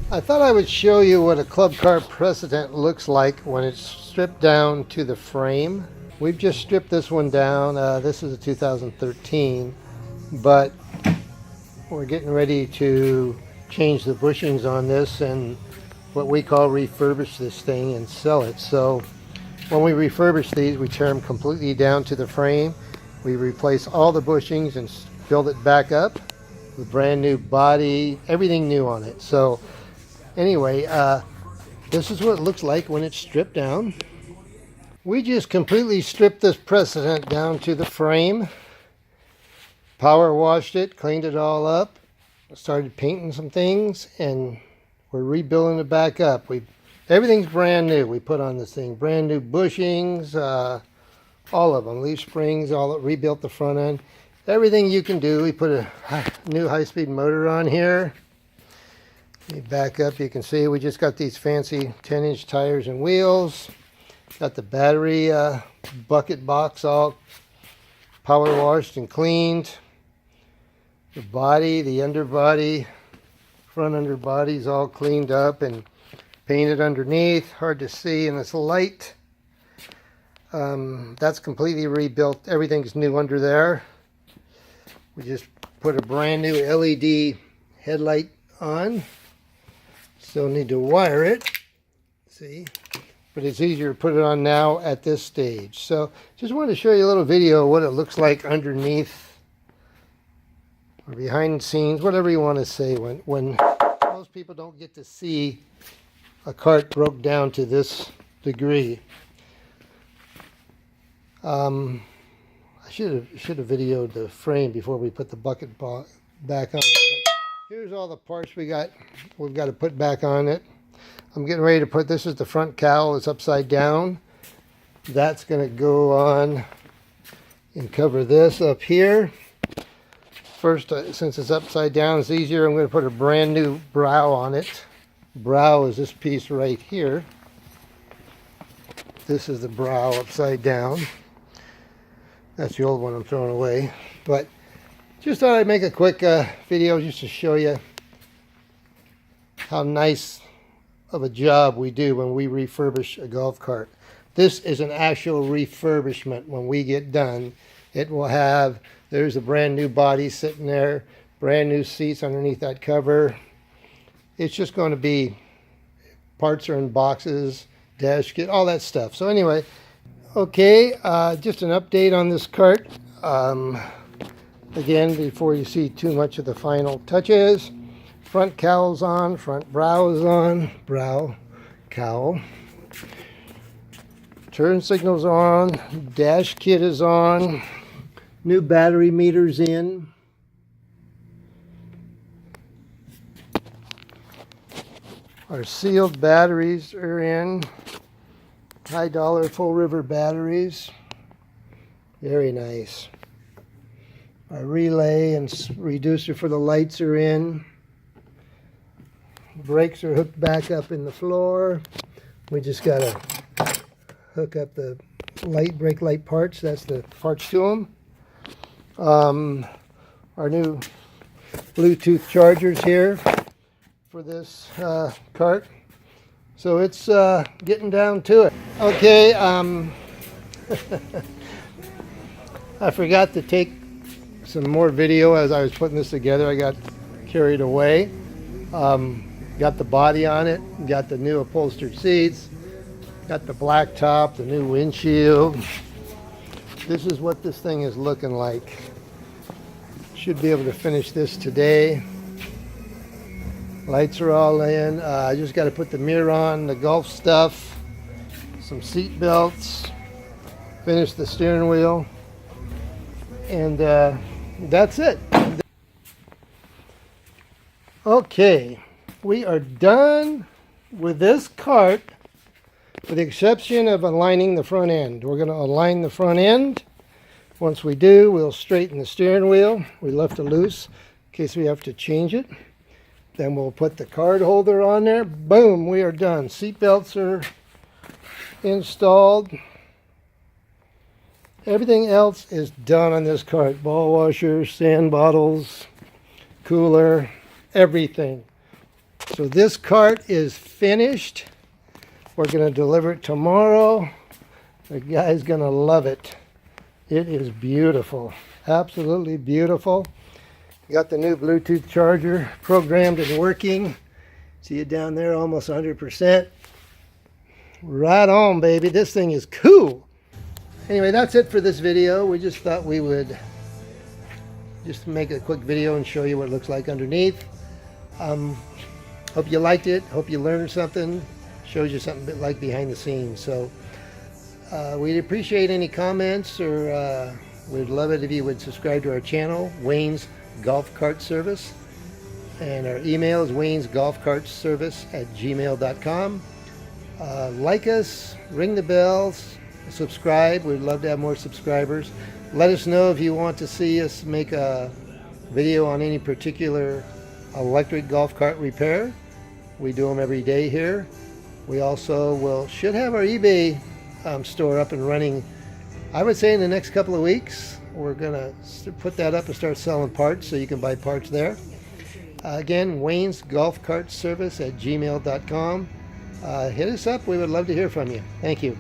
I thought I would show you what a club car Precedent looks like when it's stripped down to the frame. We've just stripped this one down. This is a 2013, but we're getting ready to change the bushings on this and what we call refurbish this thing and sell it. So when we refurbish these, we tear them completely down to the frame. We replace all the bushings and build it back up with brand new body, everything new on it. So anyway, this is what it looks like when it's stripped down. We just completely stripped this Precedent down to the frame, power washed it, cleaned it all up, started painting some things, and we're rebuilding it back up. Everything's brand new. We put on this thing brand new bushings, all of them, leaf springs, rebuilt the front end. Everything you can do. We put a new high-speed motor on here. You back up, you can see we just got these fancy 10-inch tires and wheels. Got the battery bucket box all power washed and cleaned. The body, the underbody, front underbody is all cleaned up and painted underneath. Hard to see in this light. That's completely rebuilt. Everything's new under there. We just put a brand new LED headlight on. Still need to wire it, see, but it's easier to put it on now at this stage. So just wanted to show you a little video of what it looks like underneath or behind the scenes, whatever you want to say, when most people don't get to see a cart broke down to this degree. I should have videoed the frame before we put the bucket back on it. Here's all the parts we've got to put back on it. I'm getting ready to put, this is the front cowl, it's upside down. That's going to go on and cover this up here. First, since it's upside down, it's easier. I'm going to put a brand new brow on it. Brow is this piece right here. This is the brow upside down. That's the old one I'm throwing away. But just thought I'd make a quick video just to show you how nice of a job we do when we refurbish a golf cart. This is an actual refurbishment. When we get done, it will have, there's a brand new body sitting there, brand new seats underneath that cover. It's just going to be, parts are in boxes, dash kit, all that stuff. So anyway, okay, just an update on this cart. Again, before you see too much of the final touches, front cowl's on, front brow is on, brow, cowl. Turn signal's on, dash kit is on, new battery meter's in. Our sealed batteries are in, high dollar full river batteries, very nice. Our relay and reducer for the lights are in. Brakes are hooked back up in the floor. We just got to hook up the brake light parts. That's the parts to them. Our new Bluetooth chargers here for this cart. So it's getting down to it. Okay, I forgot to take some more video as I was putting this together. I got carried away. Got the body on it, got the new upholstered seats, got the black top, the new windshield. This is what this thing is looking like. Should be able to finish this today. Lights are all in. I just got to put the mirror on, the golf stuff, some seat belts, finish the steering wheel, and that's it. Okay, we are done with this cart with the exception of aligning the front end. We're going to align the front end. Once we do, we'll straighten the steering wheel. We left it loose in case we have to change it. Then we'll put the card holder on there. Boom, we are done. Seat belts are installed. Everything else is done on this cart. Ball washers, sand bottles, cooler, everything. So this cart is finished. We're going to deliver it tomorrow. The guy's going to love it. It is beautiful. Absolutely beautiful. Got the new Bluetooth charger programmed and working. See it down there, almost 100%. Right on, baby. This thing is cool. Anyway, that's it for this video. We just thought we would just make a quick video and show you what it looks like underneath. Hope you liked it. Hope you learned something. Shows you something a bit like behind the scenes. So we'd appreciate any comments, or we'd love it if you would subscribe to our channel, Wayne's Golf Cart Service. And our email is waynesgolfcartservice@gmail.com. Like us, ring the bells, subscribe. We'd love to have more subscribers. Let us know if you want to see us make a video on any particular electric golf cart repair. We do them every day here. We also should have our eBay store up and running, I would say, in the next couple of weeks. We're gonna put that up and start selling parts, so you can buy parts there. Again, waynesgolfcartservice@gmail.com. Hit us up. We would love to hear from you. Thank you.